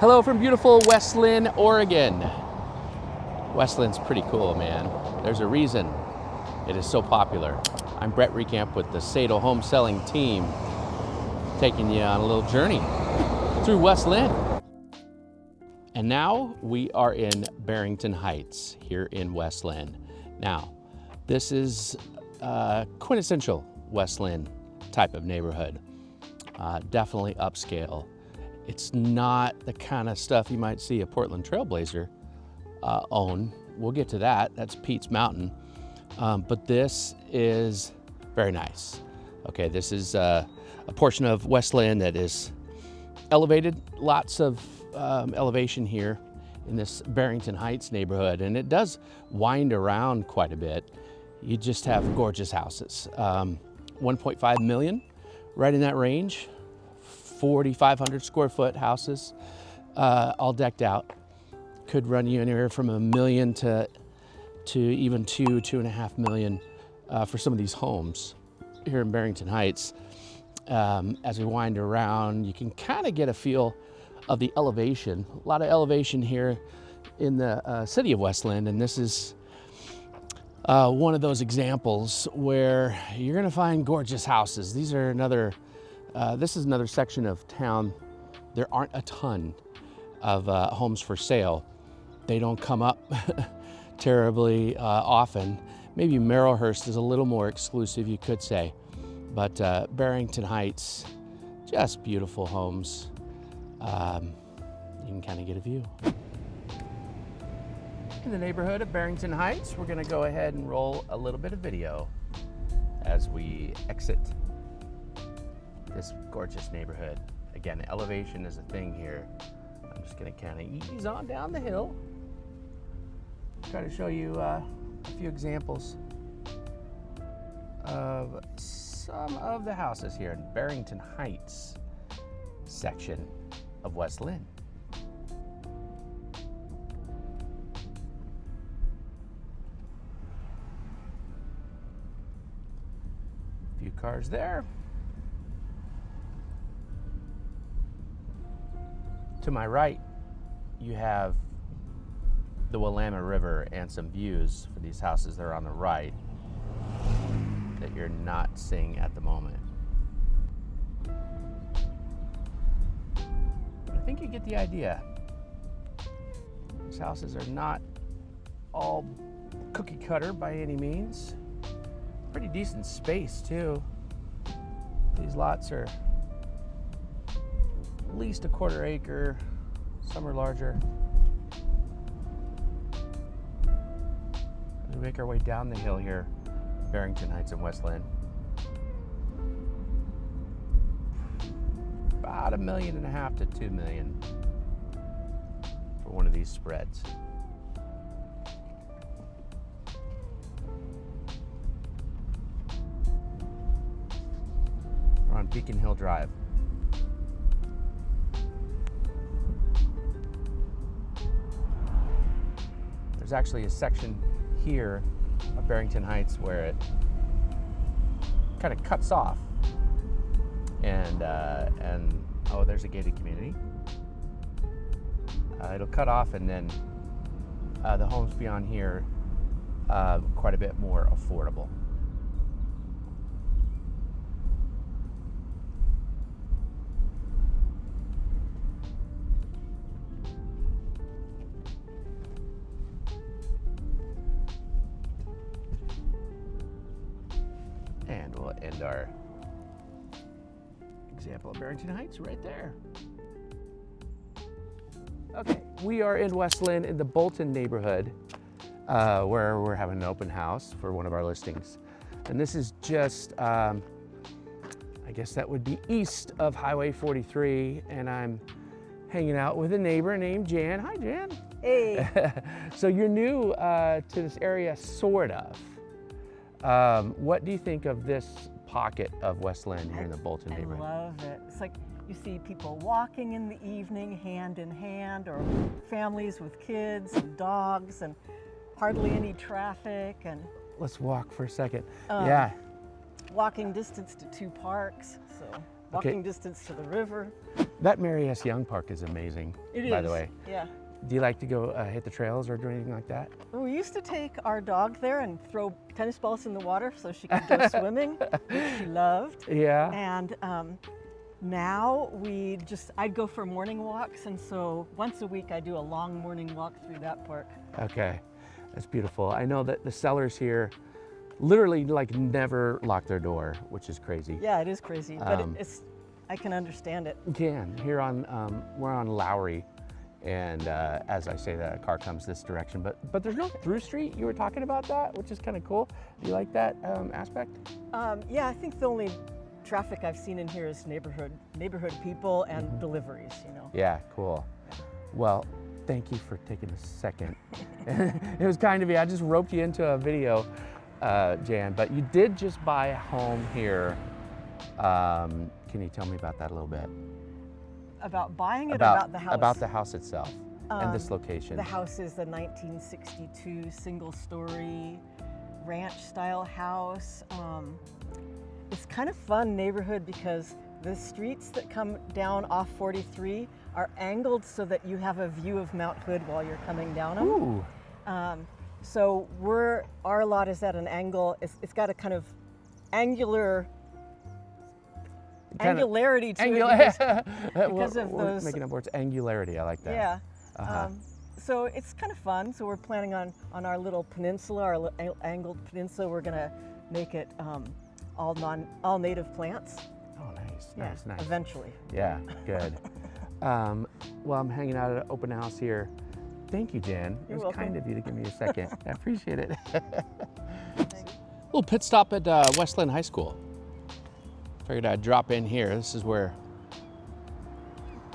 Hello from beautiful West Linn, Oregon. West Linn's pretty cool, man. There's a reason it is so popular. I'm Brett Recamp with the Sedal Home Selling Team, taking you on a little journey through West Linn. And now we are in Barrington Heights here in West Linn. Now, this is a quintessential West Linn type of neighborhood. Definitely upscale. It's not the kind of stuff you might see a Portland Trailblazer own. We'll get to that. That's Pete's Mountain. But this is very nice. Okay, this is a portion of West Linn that is elevated. Lots of elevation here in this Barrington Heights neighborhood, and it does wind around quite a bit. You just have gorgeous houses. 1.5 million, right in that range. 4,500 square foot houses, all decked out. Could run you anywhere from $1 million to even $2.5 million for some of these homes here in Barrington Heights. As we wind around, you can kind of get a feel of the elevation. A lot of elevation here in the city of West Linn, and this is one of those examples where you're gonna find gorgeous houses. These are this is another section of town. There aren't a ton of homes for sale. They don't come up terribly often. Maybe Merrillhurst is a little more exclusive, you could say. But Barrington Heights, just beautiful homes. You can kind of get a view. In the neighborhood of Barrington Heights, we're gonna go ahead and roll a little bit of video as we exit this gorgeous neighborhood. Again, elevation is a thing here. I'm just gonna kind of ease on down the hill. Try to show you a few examples of some of the houses here in Barrington Heights section of West Linn. A few cars there. To my right, you have the Willamette River and some views for these houses that are on the right that you're not seeing at the moment. But I think you get the idea. These houses are not all cookie cutter by any means. Pretty decent space too. These lots are at least a quarter acre, some are larger. As we make our way down the hill here, Barrington Heights and West Linn. About $1.5 million to $2 million for one of these spreads. We're on Beacon Hill Drive. There's actually a section here of Barrington Heights where it kind of cuts off, and oh, there's a gated community. It'll cut off, and then the homes beyond here quite a bit more affordable. And we'll end our example of Barrington Heights right there. Okay, we are in West Linn in the Bolton neighborhood where we're having an open house for one of our listings. And this is just, I guess that would be east of Highway 43, and I'm hanging out with a neighbor named Jan. Hi, Jan. Hey. So you're new to this area, sort of. What do you think of this pocket of West Linn here in the Bolton neighborhood? I love it. It's like you see people walking in the evening hand in hand, or families with kids and dogs, and hardly any traffic. And let's walk for a second. Yeah. Walking distance to 2 parks, so walking distance to the river. That Mary S. Young Park is amazing, by the way. Yeah. Do you like to go hit the trails or do anything like that? Well, we used to take our dog there and throw tennis balls in the water so she could go swimming, which she loved. Yeah. And now I'd go for morning walks, and so once a week I do a long morning walk through that park. Okay, that's beautiful. I know that the sellers here literally like never lock their door, which is crazy. Yeah, it is crazy, but I can understand it. You can. Here on, we're on Lowry, and as I say that, a car comes this direction, but there's no through street. You were talking about that, which is kind of cool. Do you like that aspect? Yeah, I think the only traffic I've seen in here is neighborhood people and deliveries, you know. Yeah, cool. Well, thank you for taking a second. It was kind of you. I just roped you into a video, Jan, but you did just buy a home here. Can you tell me about that a little bit? About buying it, about the house? About the house itself and this location. The house is a 1962 single-story ranch-style house. It's kind of fun neighborhood because the streets that come down off 43 are angled so that you have a view of Mount Hood while you're coming down them. Ooh. So our lot is at an angle. It's got a kind of angularity to it because of those. Making up words, angularity. I like that. Yeah. So it's kind of fun. So we're planning on our little peninsula, our angled peninsula. We're gonna make it all native plants. Oh, nice, Yeah, nice. Eventually. Yeah, good. Well, I'm hanging out at an open house here. Thank you, Jan. It was welcome. kind of you to give me a second. I appreciate it. Thanks. Little pit stop at West Linn High School. Figured I'd drop in here. This is where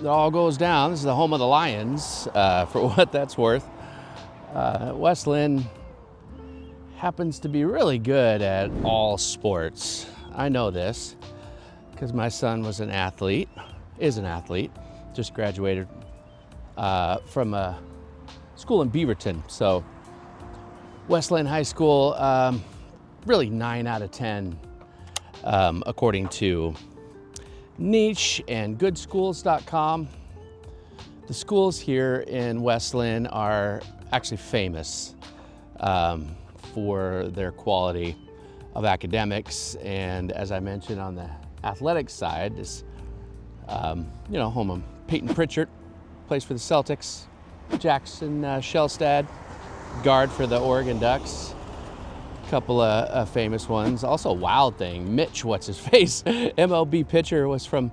it all goes down. This is the home of the Lions, for what that's worth. West Linn happens to be really good at all sports. I know this because my son is an athlete, just graduated from a school in Beaverton. So West Linn High School, really 9 out of 10, according to Niche and goodschools.com. The schools here in West Linn are actually famous for their quality of academics, and as I mentioned on the athletics side, is home of Peyton Pritchard, plays for the Celtics, Jackson Shellstad, guard for the Oregon Ducks, a couple of famous ones. Also, wild thing, Mitch, what's his face, MLB pitcher, was from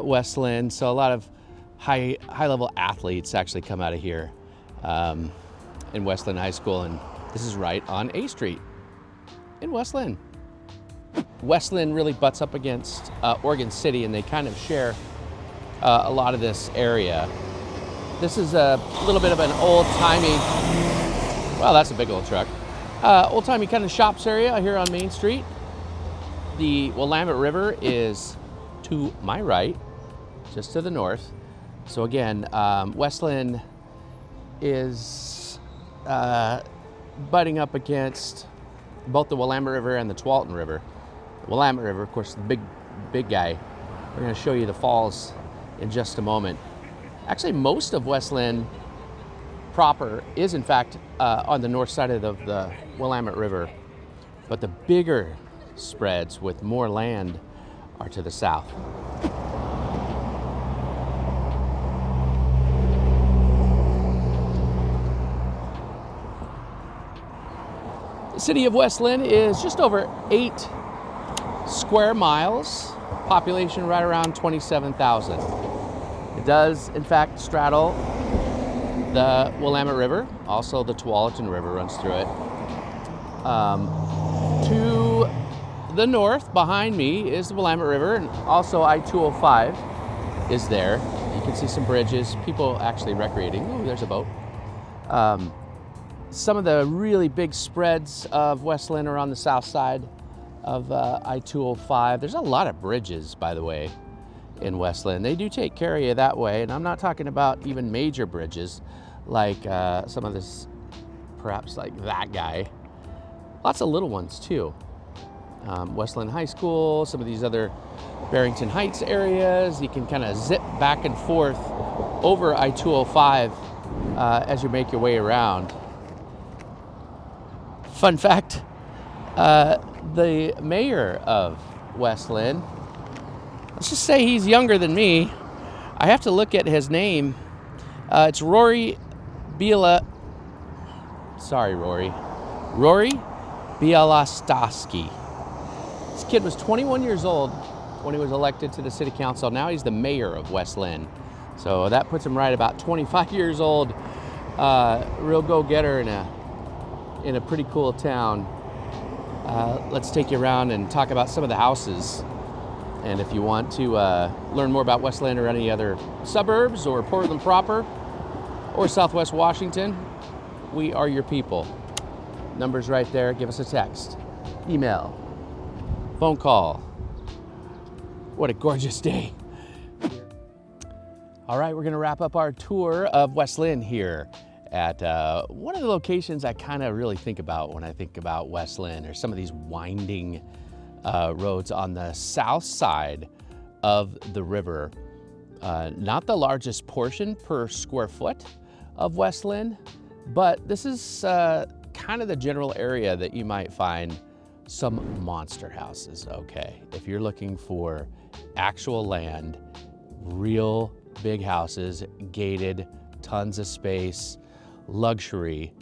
West Linn. So a lot of high level athletes actually come out of here in West Linn High School, and this is right on A Street in West Linn. West Linn really butts up against Oregon City, and they kind of share a lot of this area. This is a little bit of an old-timey, well, that's a big old truck, old-timey kind of shops area here on Main Street. The Willamette River is to my right, just to the north. So again, West Linn is butting up against both the Willamette River and the Tualatin River. The Willamette River, of course, the big guy. We're going to show you the falls in just a moment. Actually, most of West Linn proper is, in fact, on the north side of the Willamette River, but the bigger spreads with more land are to the south. The city of West Linn is just over 8 square miles, population right around 27,000. It does, in fact, straddle the Willamette River. Also, the Tualatin River runs through it. To the north, behind me, is the Willamette River, and also I-205 is there. You can see some bridges, people actually recreating. Oh, there's a boat. Some of the really big spreads of West Linn are on the south side of I-205. There's a lot of bridges, by the way, in West Linn. They do take care of you that way, and I'm not talking about even major bridges like some of this, perhaps like that guy. Lots of little ones too. West Linn High School, some of these other Barrington Heights areas. You can kind of zip back and forth over I-205 as you make your way around. Fun fact, the mayor of West Linn, let's just say he's younger than me. I have to look at his name. It's Rory Bielostowski. This kid was 21 years old when he was elected to the city council. Now he's the mayor of West Linn. So that puts him right about 25 years old. Real go-getter in a pretty cool town. Let's take you around and talk about some of the houses. And if you want to learn more about West Linn or any other suburbs or Portland proper or Southwest Washington, we are your people. Number's right there. Give us a text, email, phone call. What a gorgeous day. All right, we're gonna wrap up our tour of West Linn here at one of the locations I kind of really think about when I think about West Linn, or some of these winding roads on the south side of the river. Not the largest portion per square foot of West Linn, but this is kind of the general area that you might find some monster houses. Okay, if you're looking for actual land, real big houses, gated, tons of space, luxury,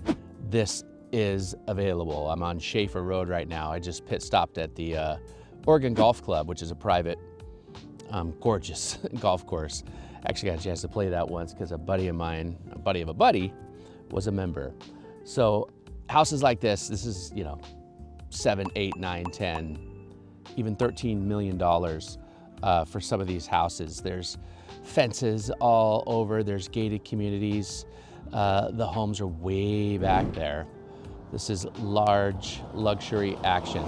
this is available. I'm on Schaefer Road right now. I just pit stopped at the Oregon Golf Club, which is a private, gorgeous golf course. Actually got a chance to play that once because a buddy of mine, a buddy of a buddy, was a member. So houses like this is, you know, 7, 8, 9, 10, even $13 million for some of these houses. There's fences all over, there's gated communities. The homes are way back there. This is large luxury action.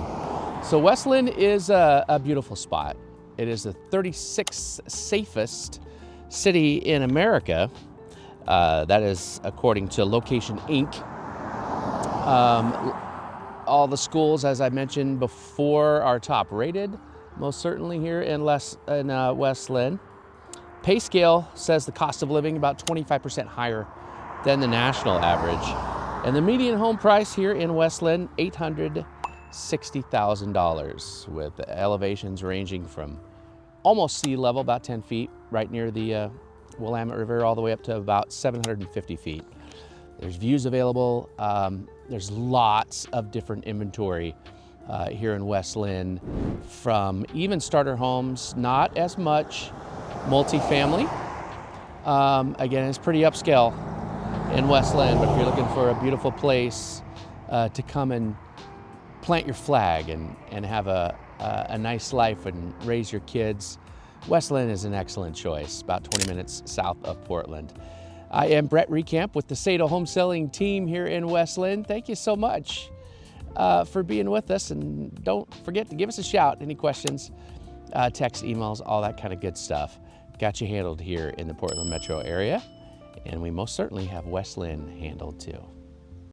So West Linn is a beautiful spot. It is the 36th safest city in America. That is according to Location Inc. All the schools, as I mentioned before, are top rated, most certainly here in West Linn. Pay scale says the cost of living about 25% higher than the national average. And the median home price here in West Linn, $860,000, with elevations ranging from almost sea level, about 10 feet, right near the Willamette River, all the way up to about 750 feet. There's views available. There's lots of different inventory here in West Linn, from even starter homes, not as much multifamily. Again, it's pretty upscale in West Linn, but if you're looking for a beautiful place to come and plant your flag and have a nice life and raise your kids, West Linn is an excellent choice, about 20 minutes south of Portland. I am Brett Recamp with the Sedal Home Selling Team here in West Linn. Thank you so much for being with us, and don't forget to give us a shout. Any questions, text, emails, all that kind of good stuff. Got you handled here in the Portland metro area, and we most certainly have West Linn handled too.